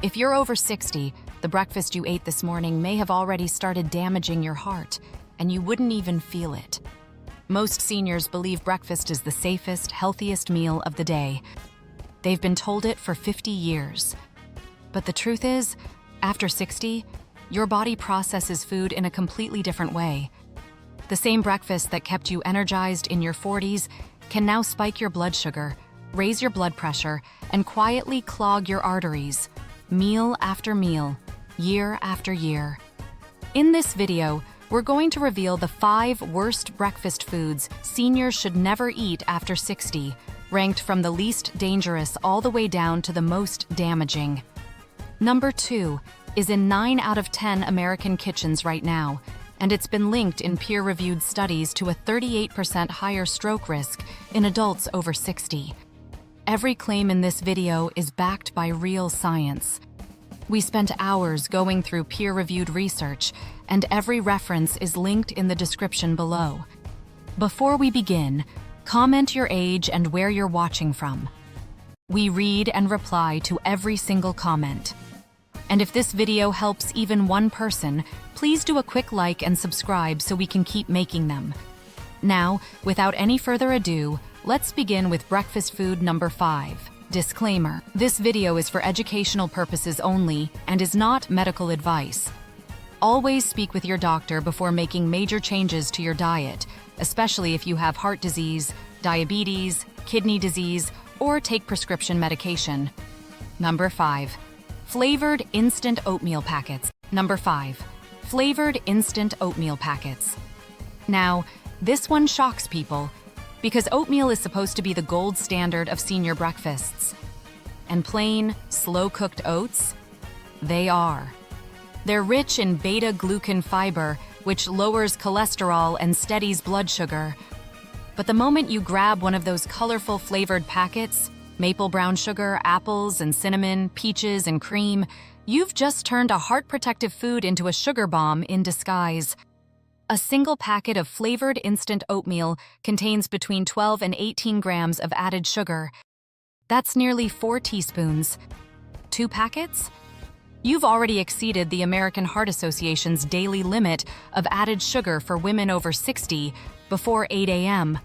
If you're over 60, the breakfast you ate this morning may have already started damaging your heart, and you wouldn't even feel it. Most seniors believe breakfast is the safest, healthiest meal of the day. They've been told it for 50 years. But the truth is, after 60, your body processes food in a completely different way. The same breakfast that kept you energized in your 40s can now spike your blood sugar, raise your blood pressure, and quietly clog your arteries, meal after meal, year after year. In this video, we're going to reveal the 5 worst breakfast foods seniors should never eat after 60, ranked from the least dangerous all the way down to the most damaging. Number 2 is in 9 out of 10 American kitchens right now, and it's been linked in peer-reviewed studies to a 38% higher stroke risk in adults over 60. Every claim in this video is backed by real science. We spent hours going through peer-reviewed research, and every reference is linked in the description below. Before we begin, comment your age and where you're watching from. We read and reply to every single comment. And if this video helps even one person, please do a quick like and subscribe so we can keep making them. Now, without any further ado, let's begin with breakfast food number 5. Disclaimer: this video is for educational purposes only and is not medical advice. Always speak with your doctor before making major changes to your diet, especially if you have heart disease, diabetes, kidney disease, or take prescription medication. Number 5. Flavored instant oatmeal packets. Number 5. Flavored instant oatmeal packets. Now, this one shocks people, because oatmeal is supposed to be the gold standard of senior breakfasts. And plain, slow-cooked oats? They are. They're rich in beta-glucan fiber, which lowers cholesterol and steadies blood sugar. But the moment you grab one of those colorful flavored packets, maple brown sugar, apples and cinnamon, peaches and cream, you've just turned a heart-protective food into a sugar bomb in disguise. A single packet of flavored instant oatmeal contains between 12 and 18 grams of added sugar. That's nearly 4 teaspoons. 2 packets? You've already exceeded the American Heart Association's daily limit of added sugar for women over 60 before 8 a.m.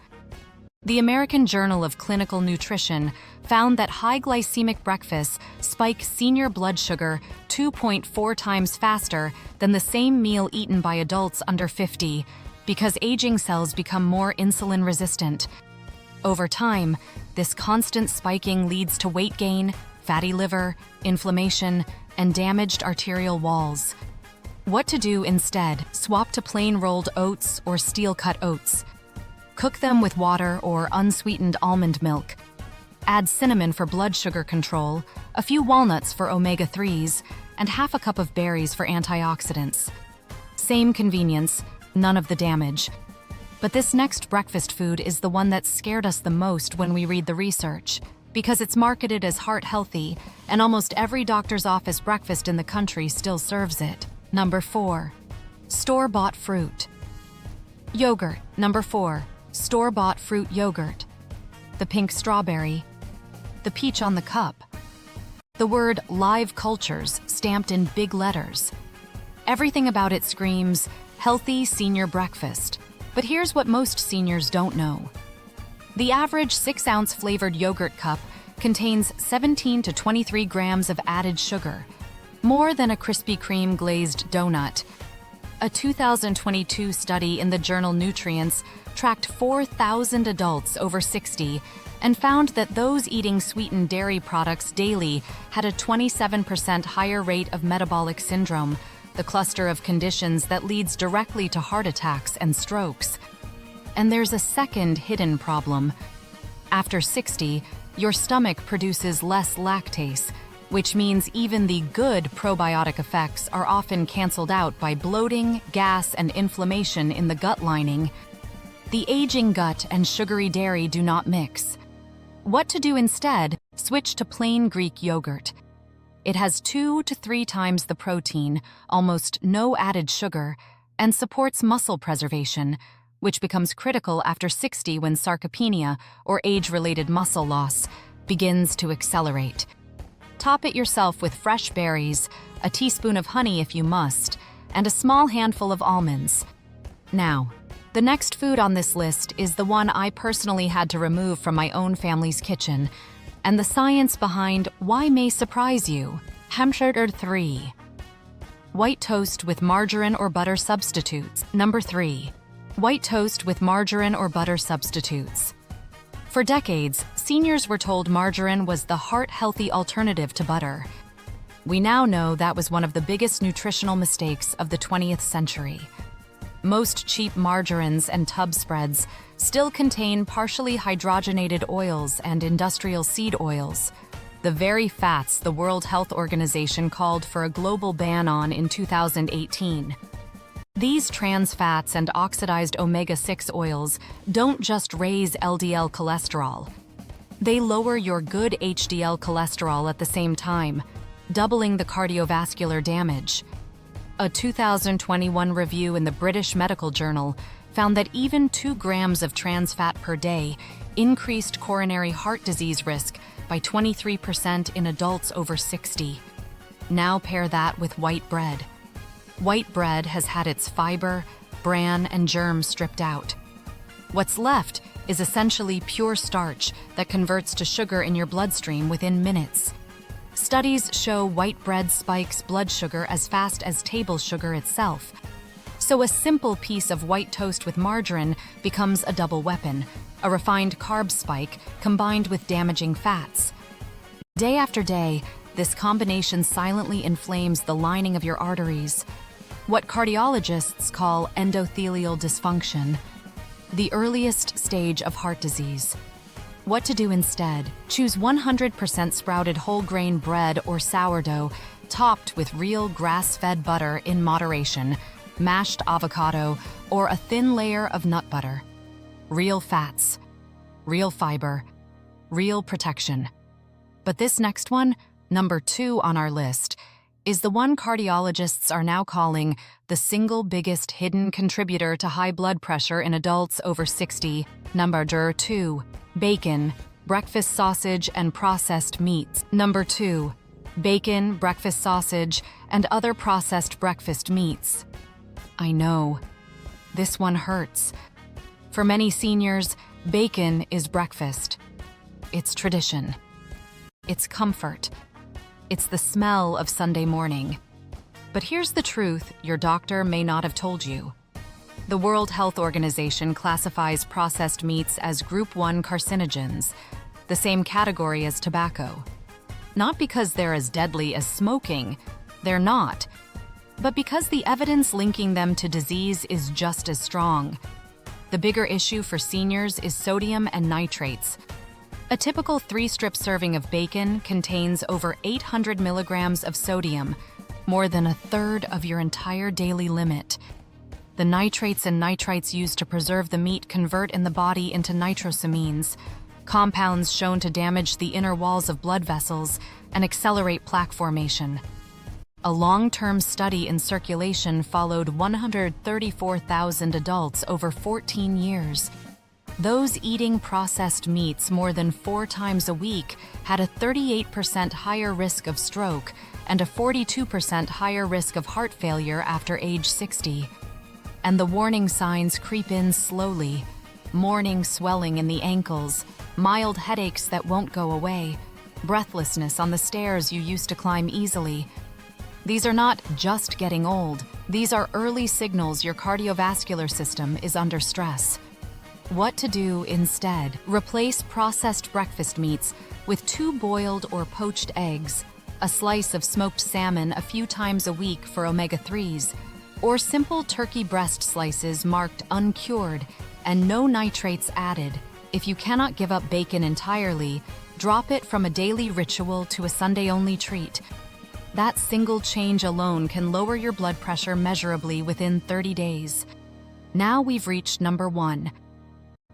The American Journal of Clinical Nutrition found that high glycemic breakfasts spike senior blood sugar 2.4 times faster than the same meal eaten by adults under 50 because aging cells become more insulin resistant. Over time, this constant spiking leads to weight gain, fatty liver, inflammation, and damaged arterial walls. What to do instead? Swap to plain rolled oats or steel-cut oats. Cook them with water or unsweetened almond milk. Add cinnamon for blood sugar control, a few walnuts for omega-3s, and half a cup of berries for antioxidants. Same convenience, none of the damage. But this next breakfast food is the one that scared us the most when we read the research, because it's marketed as heart-healthy, and almost every doctor's office breakfast in the country still serves it. Number 4. Store-bought fruit. Yogurt. Number 4. Store-bought fruit yogurt. The pink strawberry. The peach on the cup. The word live cultures stamped in big letters. Everything about it screams, healthy senior breakfast. But here's what most seniors don't know. The average 6-ounce flavored yogurt cup contains 17 to 23 grams of added sugar, more than a Krispy Kreme glazed donut. A 2022 study in the journal Nutrients tracked 4,000 adults over 60 and found that those eating sweetened dairy products daily had a 27% higher rate of metabolic syndrome, the cluster of conditions that leads directly to heart attacks and strokes. And there's a second hidden problem. After 60, your stomach produces less lactase, which means even the good probiotic effects are often canceled out by bloating, gas, and inflammation in the gut lining. The aging gut and sugary dairy do not mix. What to do instead? Switch to plain Greek yogurt. It has 2 to 3 times the protein, almost no added sugar, and supports muscle preservation, which becomes critical after 60 when sarcopenia, or age-related muscle loss, begins to accelerate. Top it yourself with fresh berries, a teaspoon of honey if you must, and a small handful of almonds. Now, the next food on this list is the one I personally had to remove from my own family's kitchen, and the science behind why may surprise you. Hamburger 3. White toast with margarine or butter substitutes. Number 3. White toast with margarine or butter substitutes. For decades, seniors were told margarine was the heart-healthy alternative to butter. We now know that was one of the biggest nutritional mistakes of the 20th century. Most cheap margarines and tub spreads still contain partially hydrogenated oils and industrial seed oils, the very fats the World Health Organization called for a global ban on in 2018. These trans fats and oxidized omega-6 oils don't just raise LDL cholesterol. They lower your good HDL cholesterol at the same time, doubling the cardiovascular damage. A 2021 review in the British Medical Journal found that even 2 grams of trans fat per day increased coronary heart disease risk by 23% in adults over 60. Now pair that with white bread. White bread has had its fiber, bran, and germs stripped out. What's left is essentially pure starch that converts to sugar in your bloodstream within minutes. Studies show white bread spikes blood sugar as fast as table sugar itself. So a simple piece of white toast with margarine becomes a double weapon, a refined carb spike combined with damaging fats. Day after day, this combination silently inflames the lining of your arteries, what cardiologists call endothelial dysfunction, the earliest stage of heart disease. What to do instead? Choose 100% sprouted whole grain bread or sourdough topped with real grass-fed butter in moderation, mashed avocado, or a thin layer of nut butter. Real fats, real fiber, real protection. But this next one, number 2 on our list, is the one cardiologists are now calling the single biggest hidden contributor to high blood pressure in adults over 60. Number 2. Bacon, breakfast sausage, and processed meats. Number 2. Bacon, breakfast sausage, and other processed breakfast meats. I know. This one hurts. For many seniors, bacon is breakfast. It's tradition. It's comfort. It's the smell of Sunday morning. But here's the truth your doctor may not have told you. The World Health Organization classifies processed meats as Group 1 carcinogens, the same category as tobacco. Not because they're as deadly as smoking, they're not, but because the evidence linking them to disease is just as strong. The bigger issue for seniors is sodium and nitrates. A typical 3-strip serving of bacon contains over 800 milligrams of sodium, more than a third of your entire daily limit. The nitrates and nitrites used to preserve the meat convert in the body into nitrosamines, compounds shown to damage the inner walls of blood vessels and accelerate plaque formation. A long-term study in Circulation followed 134,000 adults over 14 years. Those eating processed meats more than 4 times a week had a 38% higher risk of stroke and a 42% higher risk of heart failure after age 60. And the warning signs creep in slowly. Morning swelling in the ankles, mild headaches that won't go away, breathlessness on the stairs you used to climb easily. These are not just getting old. These are early signals your cardiovascular system is under stress. What to do instead? Replace processed breakfast meats with 2 boiled or poached eggs, a slice of smoked salmon a few times a week for omega-3s, or simple turkey breast slices marked uncured and no nitrates added. If you cannot give up bacon entirely, drop it from a daily ritual to a Sunday-only treat. That single change alone can lower your blood pressure measurably within 30 days. Now we've reached number 1.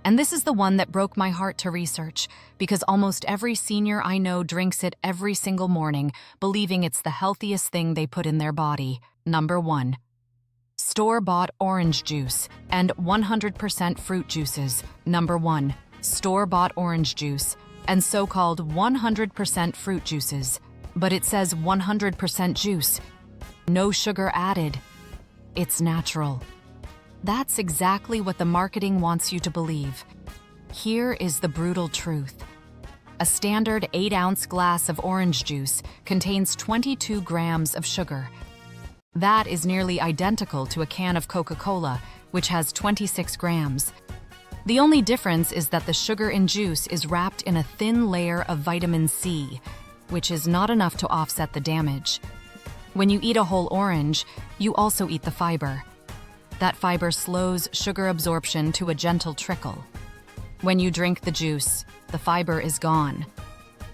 And this is the one that broke my heart to research, because almost every senior I know drinks it every single morning, believing it's the healthiest thing they put in their body. Number 1. Store-bought orange juice and 100% fruit juices. Number 1. Store-bought orange juice and so-called 100% fruit juices. But it says 100% juice, no sugar added. It's natural. That's exactly what the marketing wants you to believe. Here is the brutal truth. A standard 8-ounce glass of orange juice contains 22 grams of sugar. That is nearly identical to a can of Coca-Cola, which has 26 grams. The only difference is that the sugar in juice is wrapped in a thin layer of vitamin C, which is not enough to offset the damage. When you eat a whole orange, you also eat the fiber. That fiber slows sugar absorption to a gentle trickle. When you drink the juice, the fiber is gone.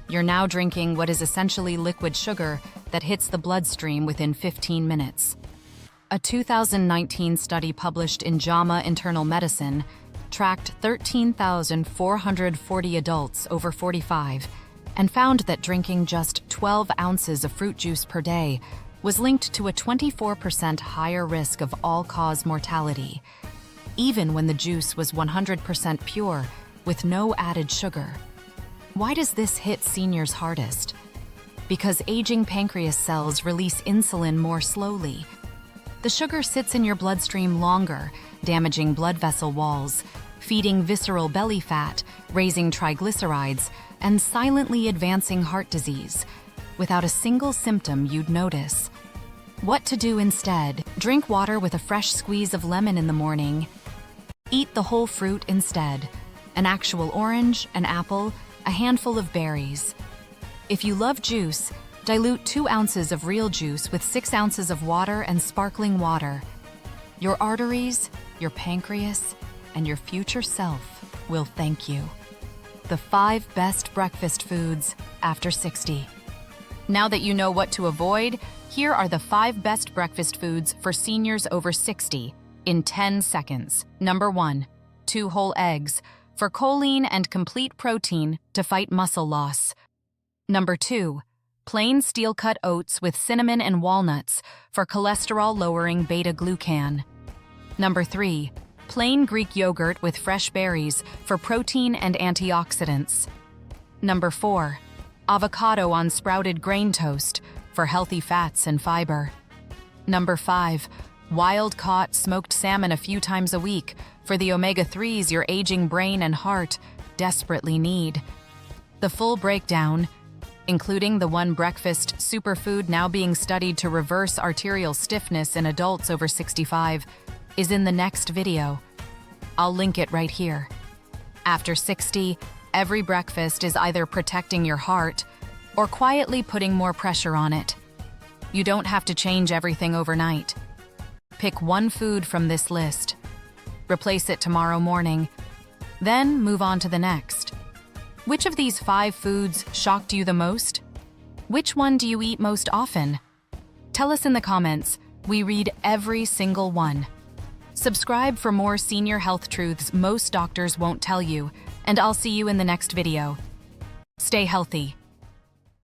You're now drinking what is essentially liquid sugar that hits the bloodstream within 15 minutes. A 2019 study published in JAMA Internal Medicine tracked 13,440 adults over 45 and found that drinking just 12 ounces of fruit juice per day was linked to a 24% higher risk of all-cause mortality, even when the juice was 100% pure with no added sugar. Why does this hit seniors hardest? Because aging pancreas cells release insulin more slowly. The sugar sits in your bloodstream longer, damaging blood vessel walls, feeding visceral belly fat, raising triglycerides, and silently advancing heart disease, without a single symptom you'd notice. What to do instead? Drink water with a fresh squeeze of lemon in the morning. Eat the whole fruit instead. An actual orange, an apple, a handful of berries. If you love juice, dilute 2 ounces of real juice with 6 ounces of water and sparkling water. Your arteries, your pancreas, and your future self will thank you. The 5 best breakfast foods after 60. Now that you know what to avoid, here are the 5 best breakfast foods for seniors over 60 in 10 seconds. Number 1, 2 whole eggs for choline and complete protein to fight muscle loss. Number 2, plain steel-cut oats with cinnamon and walnuts for cholesterol-lowering beta-glucan. Number 3, plain Greek yogurt with fresh berries for protein and antioxidants. Number 4, avocado on sprouted grain toast for healthy fats and fiber. Number 5, wild-caught smoked salmon a few times a week for the omega-3s your aging brain and heart desperately need. The full breakdown, including the one breakfast superfood now being studied to reverse arterial stiffness in adults over 65, is in the next video. I'll link it right here. After 60, every breakfast is either protecting your heart or quietly putting more pressure on it. You don't have to change everything overnight. Pick one food from this list. Replace it tomorrow morning. Then move on to the next. Which of these 5 foods shocked you the most? Which one do you eat most often? Tell us in the comments. We read every single one. Subscribe for more senior health truths most doctors won't tell you, and I'll see you in the next video. Stay healthy.